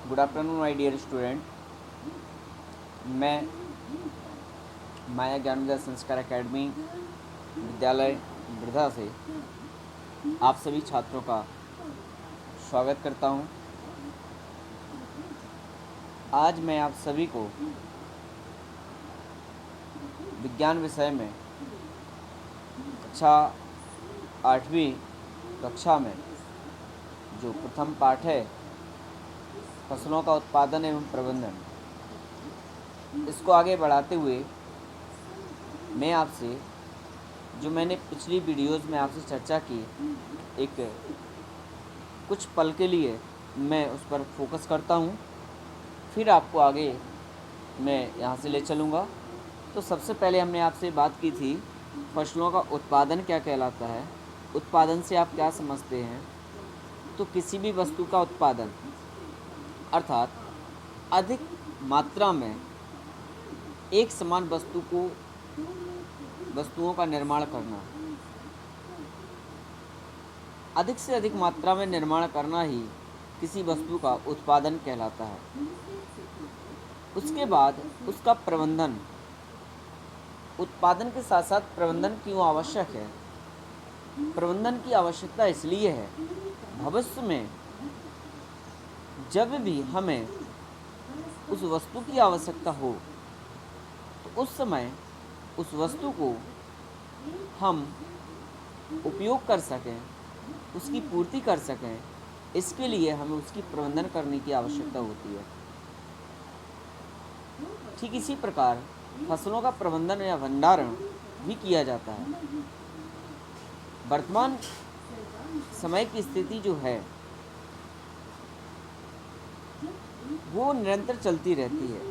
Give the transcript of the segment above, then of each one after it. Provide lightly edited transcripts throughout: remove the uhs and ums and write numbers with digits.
Good afternoon my dear student. मैं माया ज्ञान विद्या संस्कार एकेडमी विद्यालय वृद्धा से आप सभी छात्रों का स्वागत करता हूं। आज मैं आप सभी को विज्ञान विषय में कक्षा 8वीं कक्षा में जो प्रथम पाठ है फसलों का उत्पादन एवं प्रबंधन, इसको आगे बढ़ाते हुए मैं आपसे जो मैंने पिछली वीडियोज़ में आपसे चर्चा की एक कुछ पल के लिए मैं उस पर फोकस करता हूँ, फिर आपको आगे मैं यहाँ से ले चलूँगा। तो सबसे पहले हमने आपसे बात की थी फसलों का उत्पादन क्या कहलाता है। उत्पादन से आप क्या समझते हैं? तो किसी भी वस्तु का उत्पादन अर्थात अधिक मात्रा में एक समान वस्तुओं का निर्माण करना, अधिक से अधिक मात्रा में निर्माण करना ही किसी वस्तु का उत्पादन कहलाता है। उसके बाद उसका प्रबंधन, उत्पादन के साथ साथ प्रबंधन क्यों आवश्यक है? प्रबंधन की आवश्यकता इसलिए है, भविष्य में जब भी हमें उस वस्तु की आवश्यकता हो तो उस समय उस वस्तु को हम उपयोग कर सकें, उसकी पूर्ति कर सकें, इसके लिए हमें उसकी प्रबंधन करने की आवश्यकता होती है। ठीक इसी प्रकार फसलों का प्रबंधन या भंडारण भी किया जाता है। वर्तमान समय की स्थिति जो है वो निरंतर चलती रहती है,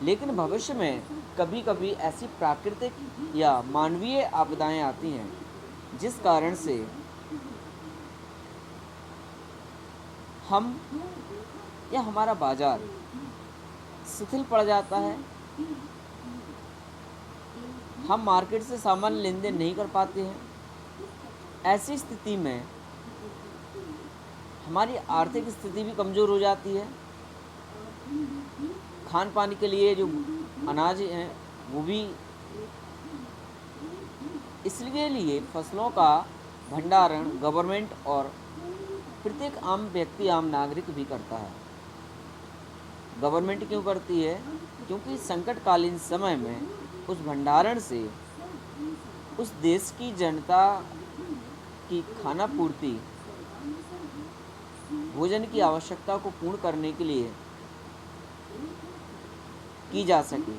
लेकिन भविष्य में कभी कभी ऐसी प्राकृतिक या मानवीय आपदाएं आती हैं जिस कारण से हम या हमारा बाजार शिथिल पड़ जाता है, हम मार्केट से सामान लेन देन नहीं कर पाते हैं। ऐसी स्थिति में हमारी आर्थिक स्थिति भी कमज़ोर हो जाती है। खान पान के लिए जो अनाज हैं वो भी, इसलिए फसलों का भंडारण गवर्नमेंट और प्रत्येक आम व्यक्ति, आम नागरिक भी करता है। गवर्नमेंट क्यों करती है? क्योंकि संकटकालीन समय में उस भंडारण से उस देश की जनता की खाना पूर्ति, भोजन की आवश्यकता को पूर्ण करने के लिए की जा सके।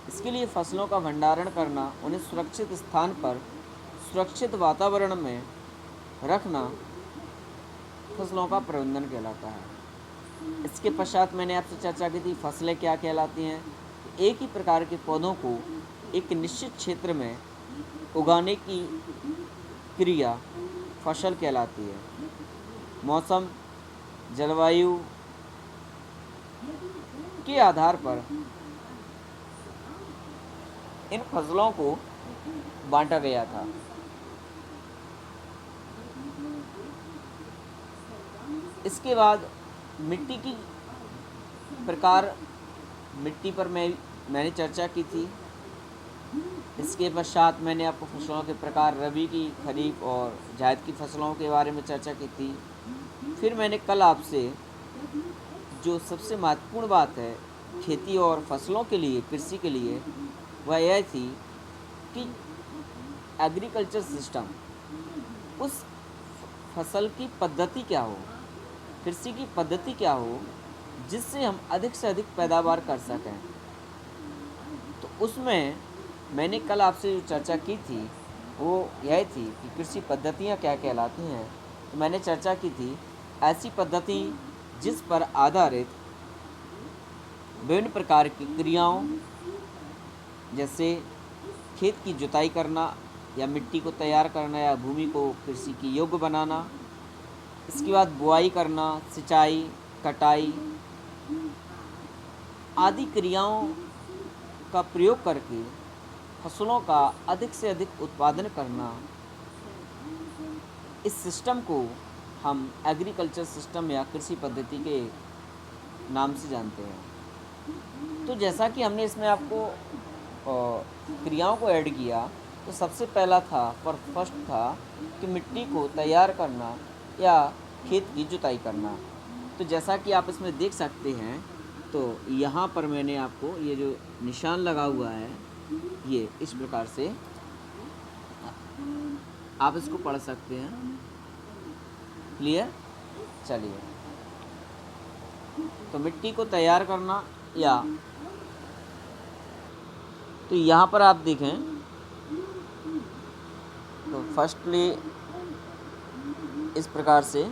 इसके लिए फसलों का भंडारण करना, उन्हें सुरक्षित स्थान पर सुरक्षित वातावरण में रखना फसलों का प्रबंधन कहलाता है। इसके पश्चात मैंने आपसे चर्चा की थी फसलें क्या कहलाती हैं। एक ही प्रकार के पौधों को एक निश्चित क्षेत्र में उगाने की क्रिया फसल कहलाती है। मौसम, जलवायु के आधार पर इन फसलों को बांटा गया था। इसके बाद मिट्टी की प्रकार, मिट्टी पर मैंने चर्चा की थी। इसके पश्चात मैंने आपको फसलों के प्रकार, रबी की, खरीफ और जायद की फसलों के बारे में चर्चा की थी। फिर मैंने कल आपसे जो सबसे महत्वपूर्ण बात है खेती और फसलों के लिए, कृषि के लिए, वह यह थी कि एग्रीकल्चर सिस्टम, उस फसल की पद्धति क्या हो, कृषि की पद्धति क्या हो जिससे हम अधिक से अधिक पैदावार कर सकें। तो उसमें मैंने कल आपसे जो चर्चा की थी वो यह थी कि कृषि पद्धतियाँ क्या कहलाती हैं। तो मैंने चर्चा की थी ऐसी पद्धति जिस पर आधारित विभिन्न प्रकार की क्रियाओं, जैसे खेत की जुताई करना या मिट्टी को तैयार करना या भूमि को कृषि की योग्य बनाना, इसके बाद बुआई करना, सिंचाई, कटाई आदि क्रियाओं का प्रयोग करके फसलों का अधिक से अधिक उत्पादन करना, इस सिस्टम को हम एग्रीकल्चर सिस्टम या कृषि पद्धति के नाम से जानते हैं। तो जैसा कि हमने इसमें आपको क्रियाओं को ऐड किया, तो सबसे पहला था फर्स्ट था कि मिट्टी को तैयार करना या खेत की जुताई करना। तो जैसा कि आप इसमें देख सकते हैं, तो यहाँ पर मैंने आपको ये जो निशान लगा हुआ है, ये इस प्रकार से आप इसको पढ़ सकते हैं। क्लियर? चलिए, तो मिट्टी को तैयार करना या तो यहाँ पर आप देखें, तो फर्स्टली इस प्रकार से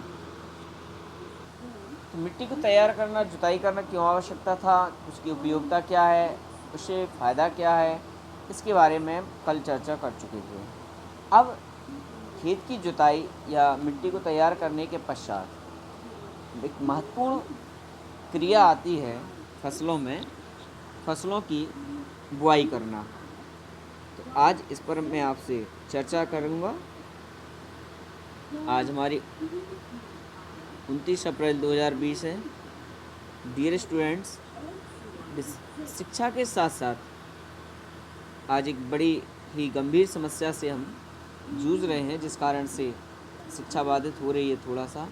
तो मिट्टी को तैयार करना, जुताई करना क्यों आवश्यकता था, उसकी उपयोगिता क्या है, उससे फ़ायदा क्या है, इसके बारे में कल चर्चा कर चुके थे। अब खेत की जुताई या मिट्टी को तैयार करने के पश्चात एक महत्वपूर्ण क्रिया आती है फसलों में, फसलों की बुआई करना। तो आज इस पर मैं आपसे चर्चा करूँगा। आज हमारी 29 अप्रैल 2020 है। डियर स्टूडेंट्स, शिक्षा के साथ साथ आज एक बड़ी ही गंभीर समस्या से हम जूझ रहे हैं, जिस कारण से शिक्षा बाधित हो रही है थोड़ा सा,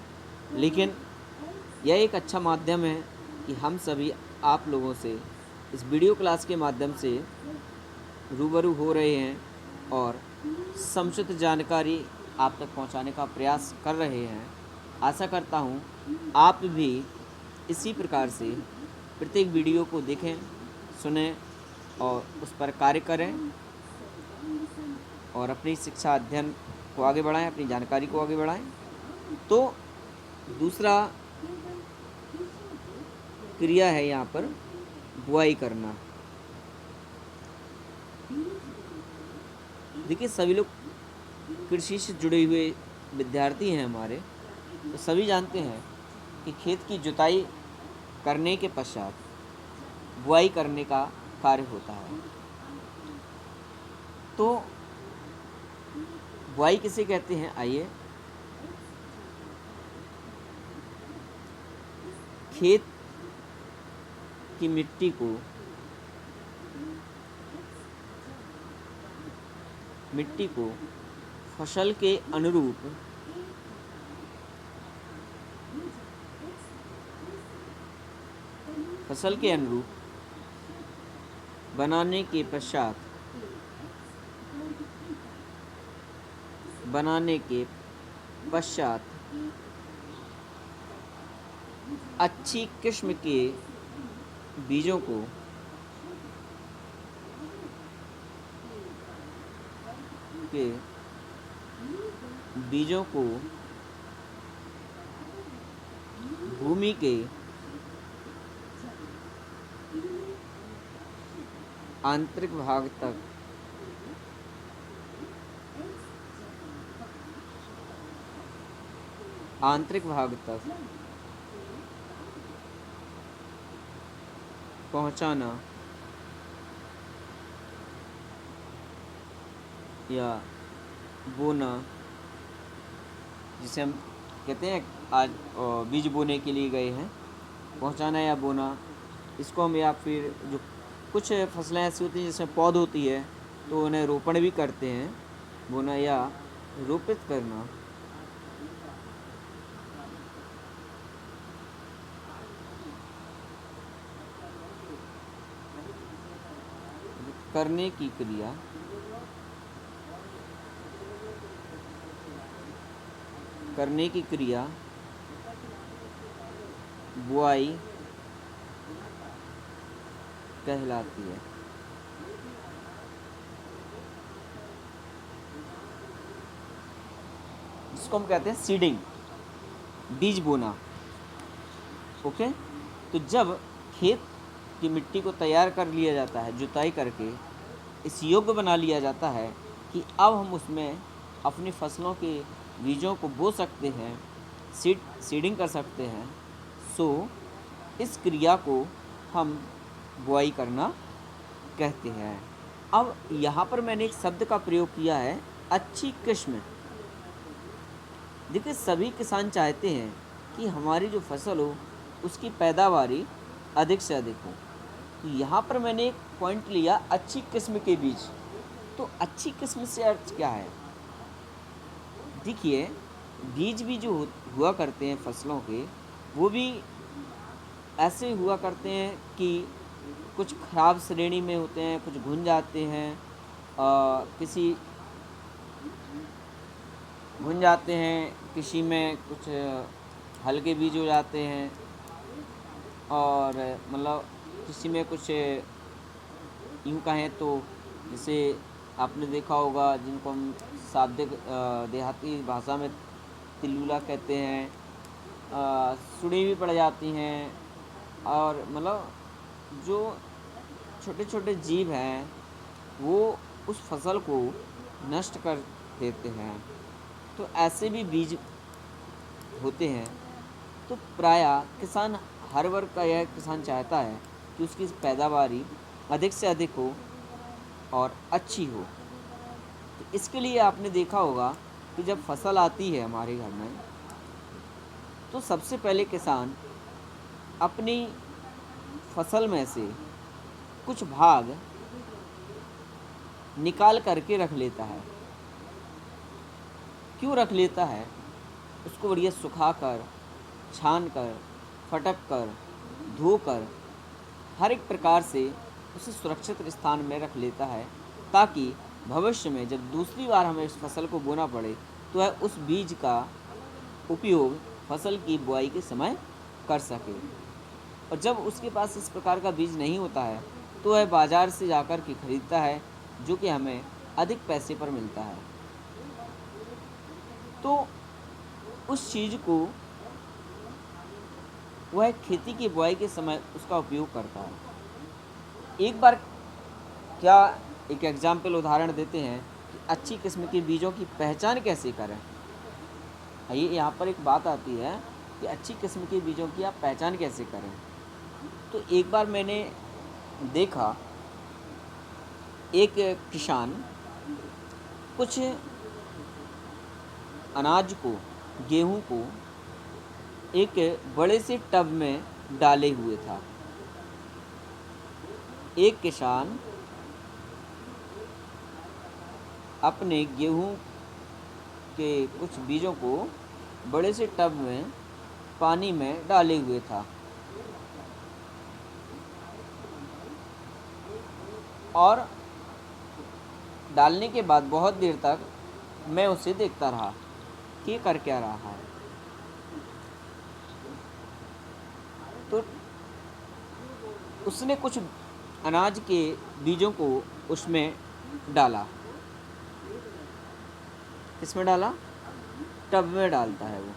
लेकिन यह एक अच्छा माध्यम है कि हम सभी आप लोगों से इस वीडियो क्लास के माध्यम से रूबरू हो रहे हैं और समुचित जानकारी आप तक पहुंचाने का प्रयास कर रहे हैं। आशा करता हूं आप भी इसी प्रकार से प्रत्येक वीडियो को देखें, सुनें और उस पर कार्य करें और अपनी शिक्षा अध्ययन को आगे बढ़ाएं, अपनी जानकारी को आगे बढ़ाएं। तो दूसरा क्रिया है यहाँ पर बुआई करना। देखिए, सभी लोग कृषि से जुड़े हुए विद्यार्थी हैं हमारे, तो सभी जानते हैं कि खेत की जुताई करने के पश्चात बुआई करने का कार्य होता है। तो बुआई किसे कहते हैं, आइए। खेत की मिट्टी को फसल के अनुरूप बनाने के पश्चात अच्छी किस्म के बीजों को भूमि के आंतरिक भाग तक पहुंचाना या बोना, जिसे हम कहते हैं आज बीज बोने के लिए गए हैं, पहुंचाना या बोना, इसको हम, या फिर जो कुछ फसलें ऐसी होती हैं जिसमें पौध होती है तो उन्हें रोपण भी करते हैं, बोना या रोपित करना। करने की क्रिया बुआई कहलाती है। जिसको हम कहते हैं सीडिंग, बीज बोना। ओके, तो जब खेत की मिट्टी को तैयार कर लिया जाता है, जुताई करके इस योग्य बना लिया जाता है कि अब हम उसमें अपनी फसलों के बीजों को बो सकते हैं, सीडिंग कर सकते हैं, सो इस क्रिया को हम बुआई करना कहते हैं। अब यहाँ पर मैंने एक शब्द का प्रयोग किया है, अच्छी किस्म। देखिए, सभी किसान चाहते हैं कि हमारी जो फसल हो उसकी पैदावारी अधिक से अधिक हो। तो यहाँ पर मैंने एक पॉइंट लिया, अच्छी किस्म के बीज। तो अच्छी किस्म से अर्थ क्या है? देखिए, बीज भी जो हुआ करते हैं फसलों के, वो भी ऐसे हुआ करते हैं कि कुछ खराब श्रेणी में होते हैं, कुछ घुन जाते हैं, किसी घुन जाते हैं, किसी में कुछ हल्के बीज हो जाते हैं, और मतलब किसी में कुछ यूँ कहें तो जैसे आपने देखा होगा, जिनको हम शाब्दिक देहाती भाषा में तिल्लुला कहते हैं, सुड़ी भी पड़ जाती हैं, और मतलब जो छोटे छोटे जीव हैं वो उस फसल को नष्ट कर देते हैं। तो ऐसे भी बीज होते हैं। तो प्रायः किसान, हर वर्ग का यह किसान चाहता है कि उसकी पैदावारी अधिक से अधिक हो और अच्छी हो। तो इसके लिए आपने देखा होगा कि जब फसल आती है हमारे घर में, तो सबसे पहले किसान अपनी फसल में से कुछ भाग निकाल करके रख लेता है। क्यों रख लेता है? उसको बढ़िया सुखाकर, छानकर, फटक कर, धोकर, हर एक प्रकार से उसे सुरक्षित स्थान में रख लेता है, ताकि भविष्य में जब दूसरी बार हमें इस फसल को बोना पड़े तो वह उस बीज का उपयोग फसल की बुआई के समय कर सके। और जब उसके पास इस प्रकार का बीज नहीं होता है तो वह बाज़ार से जाकर के खरीदता है, जो कि हमें अधिक पैसे पर मिलता है। तो उस चीज़ को वह खेती की बुआई के समय उसका उपयोग करता है। एक बार क्या, एक एग्जाम्पल उदाहरण देते हैं कि अच्छी किस्म के बीजों की पहचान कैसे करें। ये यहाँ पर एक बात आती है कि अच्छी किस्म के बीजों की आप पहचान कैसे करें। तो एक बार मैंने देखा, एक किसान कुछ अनाज को, गेहूं को एक बड़े से टब में डाले हुए था। एक किसान अपने गेहूं के कुछ बीजों को बड़े से टब में पानी में डाले हुए था, और डालने के बाद बहुत देर तक मैं उसे देखता रहा कि कर क्या रहा है। तो उसने कुछ अनाज के बीजों को उसमें डाला। किसमें डाला? टब में डालता है वो।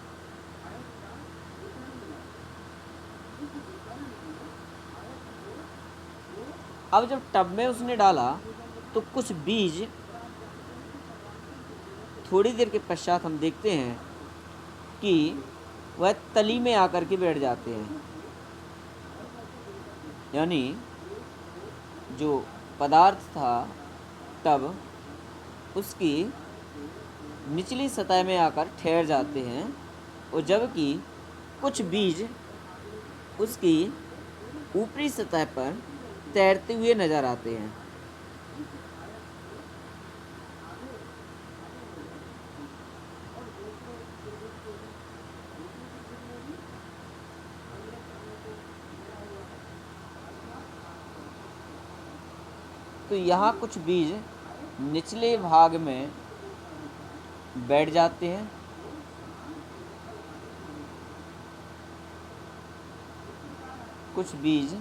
अब जब टब में उसने डाला तो कुछ बीज थोड़ी देर के पश्चात हम देखते हैं कि वह तली में आकर के बैठ जाते हैं। यानी जो पदार्थ था टब, उसकी निचली सतह में आकर ठहर जाते हैं, और जबकि कुछ बीज उसकी ऊपरी सतह पर तैरते हुए नजर आते हैं। तो यहाँ कुछ बीज निचले भाग में बैठ जाते हैं, कुछ बीज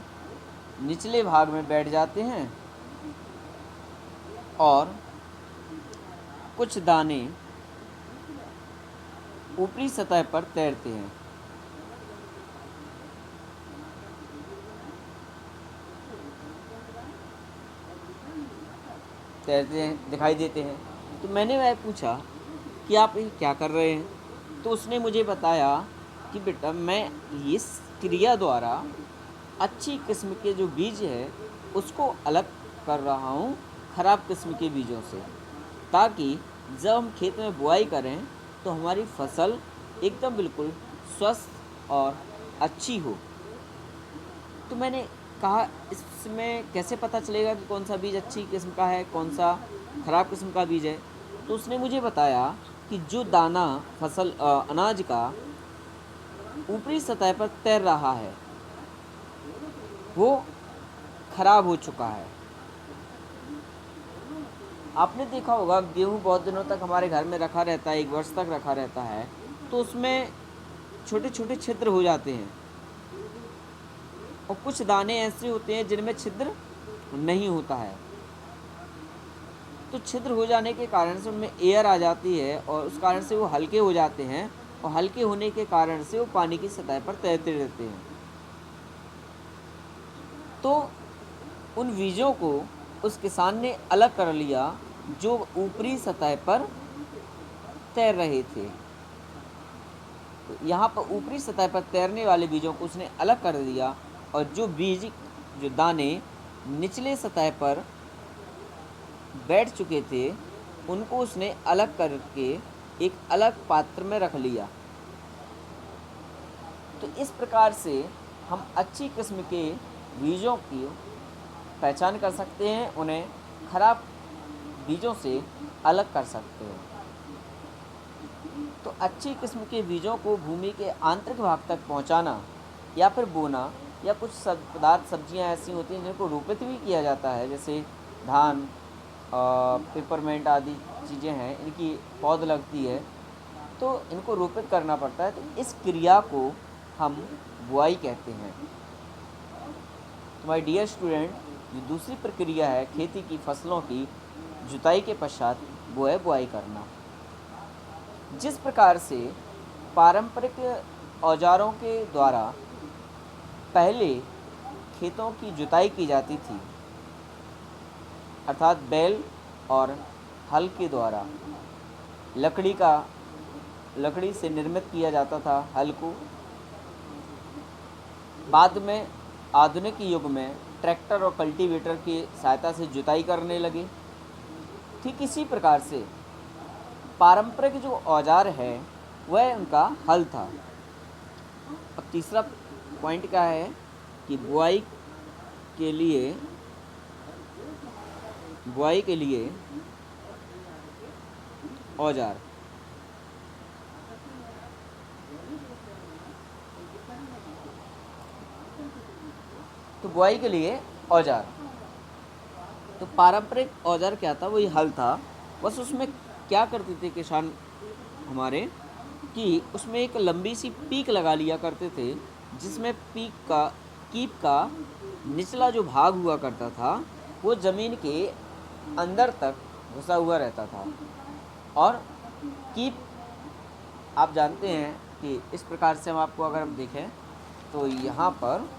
निचले भाग में बैठ जाते हैं, और कुछ दाने ऊपरी सतह पर तैरते हैं। तैरते हैं, दिखाई देते हैं। तो मैंने वह पूछा कि आप ये क्या कर रहे हैं? तो उसने मुझे बताया कि बेटा, मैं इस क्रिया द्वारा अच्छी किस्म के जो बीज है उसको अलग कर रहा हूँ खराब किस्म के बीजों से, ताकि जब हम खेत में बुआई करें तो हमारी फसल एकदम बिल्कुल स्वस्थ और अच्छी हो। तो मैंने कहा इसमें कैसे पता चलेगा कि कौन सा बीज अच्छी किस्म का है, कौन सा ख़राब किस्म का बीज है। तो उसने मुझे बताया कि जो दाना अनाज का ऊपरी सतह पर तैर रहा है वो खराब हो चुका है। आपने देखा होगा गेहूँ बहुत दिनों तक हमारे घर में रखा रहता है, 1 वर्ष तक रखा रहता है, तो उसमें छोटे छोटे छिद्र हो जाते हैं और कुछ दाने ऐसे होते हैं जिनमें छिद्र नहीं होता है। तो छिद्र हो जाने के कारण से उनमें एयर आ जाती है और उस कारण से वो हल्के हो जाते हैं और हल्के होने के कारण से वो पानी की सतह पर तैरते रहते हैं। तो उन बीजों को उस किसान ने अलग कर लिया जो ऊपरी सतह पर तैर रहे थे। तो यहाँ पर ऊपरी सतह पर तैरने वाले बीजों को उसने अलग कर दिया और जो दाने निचले सतह पर बैठ चुके थे उनको उसने अलग करके एक अलग पात्र में रख लिया। तो इस प्रकार से हम अच्छी किस्म के बीजों की पहचान कर सकते हैं, उन्हें खराब बीजों से अलग कर सकते हैं। तो अच्छी किस्म के बीजों को भूमि के आंतरिक भाग तक पहुंचाना या फिर बोना, या कुछ सब्जियां ऐसी होती हैं जिनको रोपित भी किया जाता है, जैसे धान, पेपरमेंट आदि चीज़ें हैं, इनकी पौध लगती है तो इनको रोपित करना पड़ता है। तो इस क्रिया को हम बुआई कहते हैं। तो माय डियर स्टूडेंट, जो दूसरी प्रक्रिया है खेती की फसलों की जुताई के पश्चात वो है बुआई करना। जिस प्रकार से पारंपरिक औजारों के द्वारा पहले खेतों की जुताई की जाती थी, अर्थात बैल और हल के द्वारा लकड़ी से निर्मित किया जाता था हल को। बाद में आधुनिक युग में ट्रैक्टर और कल्टीवेटर की सहायता से जुताई करने लगे। ठीक इसी प्रकार से पारंपरिक जो औजार है वह उनका हल था। अब तीसरा पॉइंट क्या है कि बुआई के लिए औजार। तो बुआई के लिए औजार, तो पारंपरिक औजार क्या था, वही हल था। बस उसमें क्या करते थे किसान हमारे कि उसमें एक लंबी सी पीक लगा लिया करते थे, जिसमें कीप का निचला जो भाग हुआ करता था वो ज़मीन के अंदर तक घुसा हुआ रहता था। और कीप आप जानते हैं कि इस प्रकार से अगर हम देखें तो यहाँ पर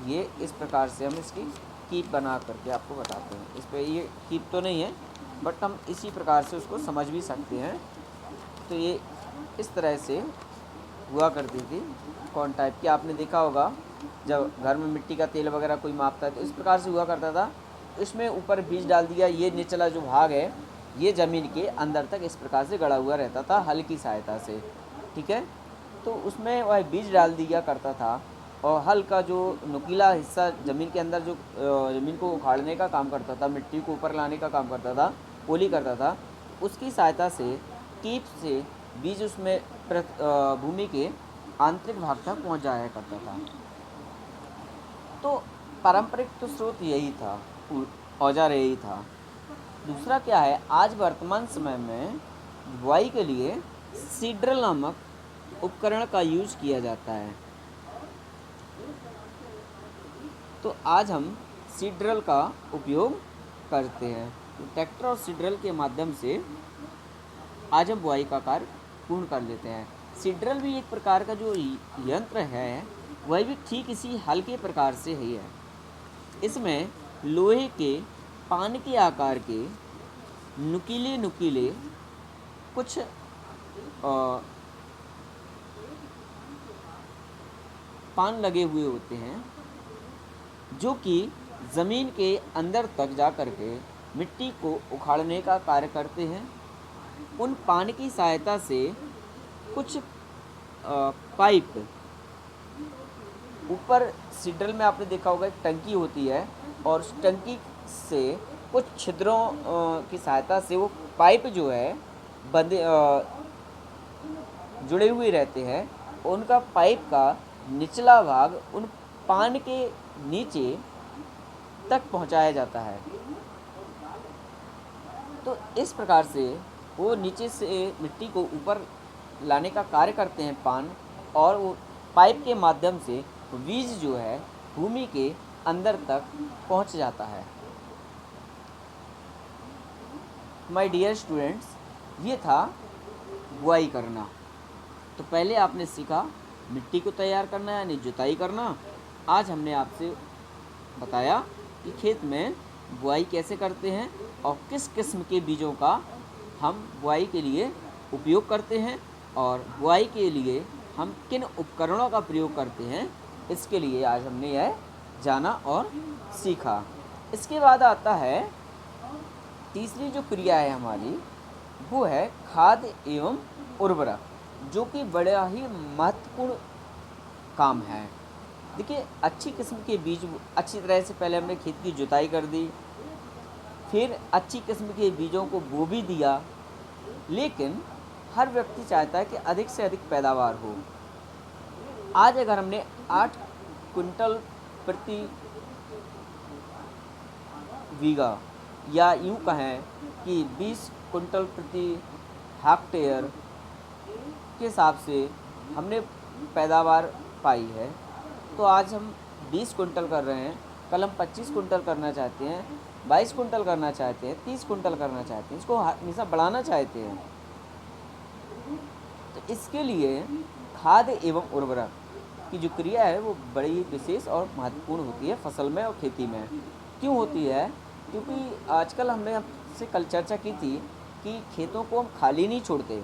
ये इस प्रकार से हम इसकी कीप बना करके आपको बताते हैं। इस पर ये कीप तो नहीं है बट हम इसी प्रकार से उसको समझ भी सकते हैं। तो ये इस तरह से हुआ करती थी कौन टाइप की, आपने देखा होगा जब घर में मिट्टी का तेल वगैरह कोई मापता है तो इस प्रकार से हुआ करता था। इसमें ऊपर बीज डाल दिया, ये निचला जो भाग है ये ज़मीन के अंदर तक इस प्रकार से गड़ा हुआ रहता था हल की सहायता से, ठीक है। तो उसमें वह बीज डाल दिया करता था और हल का जो नुकीला हिस्सा ज़मीन के अंदर जो ज़मीन को उखाड़ने का काम करता था, मिट्टी को ऊपर लाने का काम करता था, पोली करता था, उसकी सहायता से कीप से बीज उसमें भूमि के आंतरिक भाग तक पहुँच जाया करता था। तो पारंपरिक तो स्रोत यही था, औजार यही था। दूसरा क्या है, आज वर्तमान समय में बुआई के लिए सीड्रिल नामक उपकरण का यूज किया जाता है। तो आज हम सीड्रिल का उपयोग करते हैं। तो ट्रैक्टर और सीड्रिल के माध्यम से आज हम बुआई का कार्य पूर्ण कर लेते हैं। सीड्रिल भी एक प्रकार का जो यंत्र है वह भी ठीक इसी हल के प्रकार से ही है। इसमें लोहे के पान के आकार के नुकीले कुछ पान लगे हुए होते हैं जो कि ज़मीन के अंदर तक जा कर के मिट्टी को उखाड़ने का कार्य करते हैं। उन पान की सहायता से कुछ पाइप, ऊपर सीडल में आपने देखा होगा एक टंकी होती है, और उस टंकी से कुछ छिद्रों की सहायता से वो पाइप जो है बंधे जुड़े हुए रहते हैं। उनका पाइप का निचला भाग उन पान के नीचे तक पहुंचाया जाता है। तो इस प्रकार से वो नीचे से मिट्टी को ऊपर लाने का कार्य करते हैं पान, और वो पाइप के माध्यम से बीज जो है भूमि के अंदर तक पहुंच जाता है। माय डियर स्टूडेंट्स, ये था बुआई करना। तो पहले आपने सीखा मिट्टी को तैयार करना यानी जुताई करना। आज हमने आपसे बताया कि खेत में बुआई कैसे करते हैं और किस किस्म के बीजों का हम बुआई के लिए उपयोग करते हैं, और बुआई के लिए हम किन उपकरणों का प्रयोग करते हैं, इसके लिए आज हमने यह जाना और सीखा। इसके बाद आता है तीसरी जो क्रिया है हमारी, वो है खाद एवं उर्वरक, जो कि बड़ा ही महत्वपूर्ण काम है। देखिए, अच्छी किस्म के बीज अच्छी तरह से पहले हमने खेत की जुताई कर दी, फिर अच्छी किस्म के बीजों को बो भी दिया, लेकिन हर व्यक्ति चाहता है कि अधिक से अधिक पैदावार हो। आज अगर हमने 8 क्विंटल प्रति बीघा या यूँ कहें कि 20 क्विंटल प्रति हेक्टेयर के हिसाब से हमने पैदावार पाई है, तो आज हम 20 क्विंटल कर रहे हैं, कल हम 25 क्विंटल करना चाहते हैं, 22 क्विंटल करना चाहते हैं, 30 क्विंटल करना चाहते हैं, इसको हमेशा बढ़ाना चाहते हैं। तो इसके लिए खाद एवं उर्वरक की जो क्रिया है वो बड़ी ही विशेष और महत्वपूर्ण होती है फसल में और खेती में। क्यों होती है? क्योंकि आजकल हमने आपसे कल चर्चा की थी कि खेतों को हम खाली नहीं छोड़ते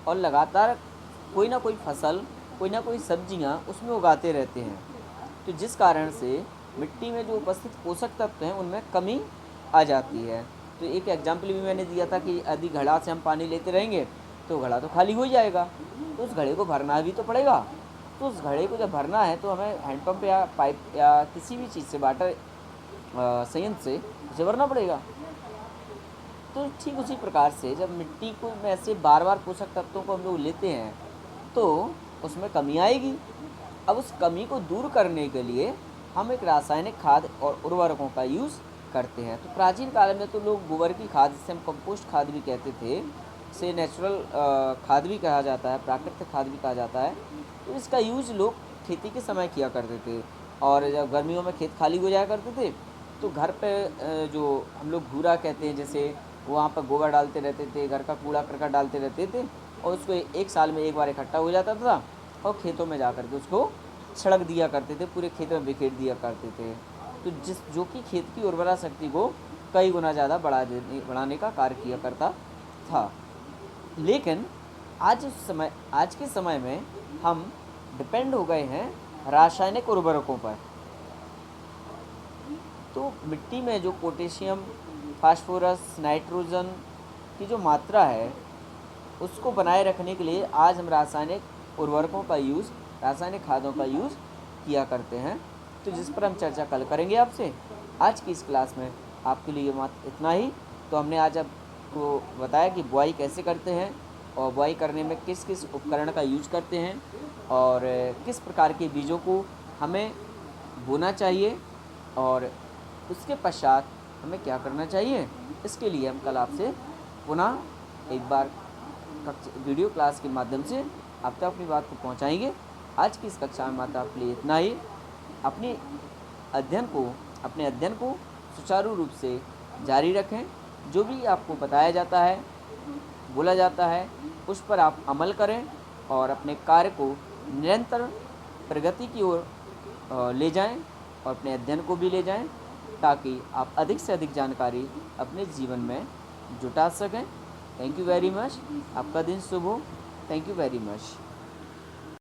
और लगातार कोई ना कोई फसल, कोई ना कोई सब्जियां उसमें उगाते रहते हैं। तो जिस कारण से मिट्टी में जो उपस्थित पोषक तत्व हैं उनमें कमी आ जाती है। तो एक एग्जाम्पल भी मैंने दिया था कि यदि घड़ा से हम पानी लेते रहेंगे तो घड़ा तो खाली हो जाएगा, तो उस घड़े को भरना भी तो पड़ेगा। तो उस घड़े को जब भरना है तो हमें हैंडपम्प या पाइप या किसी भी चीज़ से, वाटर संयंत्र से उसे भरना पड़ेगा। तो ठीक उसी प्रकार से जब मिट्टी को में ऐसे बार बार पोषक तत्वों को हम लोग लेते हैं तो उसमें कमी आएगी। अब उस कमी को दूर करने के लिए हम एक रासायनिक खाद और उर्वरकों का यूज़ करते हैं। तो प्राचीन काल में तो लोग गोबर की खाद, जिसे हम कंपोस्ट खाद भी कहते थे, इसे नेचुरल खाद भी कहा जाता है, प्राकृतिक खाद भी कहा जाता है। तो इसका यूज़ लोग खेती के समय किया करते थे, और जब गर्मियों में खेत खाली हो जाया करते थे तो घर पे जो हम लोग घूरा कहते हैं, जैसे वहाँ पर गोबर डालते रहते थे, घर का कूड़ा करकट डालते रहते थे, और उसको एक साल में एक बार इकट्ठा हो जाता था और खेतों में जा कर के उसको छिड़क दिया करते थे, पूरे खेत में बिखेर दिया करते थे। तो जो कि खेत की उर्वरा शक्ति को कई गुना ज़्यादा बढ़ाने का कार्य किया करता था। लेकिन आज के समय में हम डिपेंड हो गए हैं रासायनिक उर्वरकों पर। तो मिट्टी में जो पोटेशियम, फास्फोरस, नाइट्रोजन की जो मात्रा है उसको बनाए रखने के लिए आज हम रासायनिक उर्वरकों का यूज़, रासायनिक खादों का यूज़ किया करते हैं। तो जिस पर हम चर्चा कल करेंगे आपसे। आज की इस क्लास में आपके लिए मात्र इतना ही। तो हमने आज आपको बताया कि बुआई कैसे करते हैं और बुआई करने में किस किस उपकरण का यूज करते हैं और किस प्रकार के बीजों को हमें बोना चाहिए और उसके पश्चात हमें क्या करना चाहिए। इसके लिए हम कल आपसे पुनः एक बार वीडियो क्लास के माध्यम से आप तक अपनी बात को पहुंचाएंगे। आज की इस कक्षा में मात्र आपके लिए इतना ही। अपने अध्ययन को सुचारू रूप से जारी रखें। जो भी आपको बताया जाता है, बोला जाता है, उस पर आप अमल करें और अपने कार्य को निरंतर प्रगति की ओर ले जाएं और अपने अध्ययन को भी ले जाएं, ताकि आप अधिक से अधिक जानकारी अपने जीवन में जुटा सकें। Thank you very much. आपका दिन शुभ हो। Thank you very much.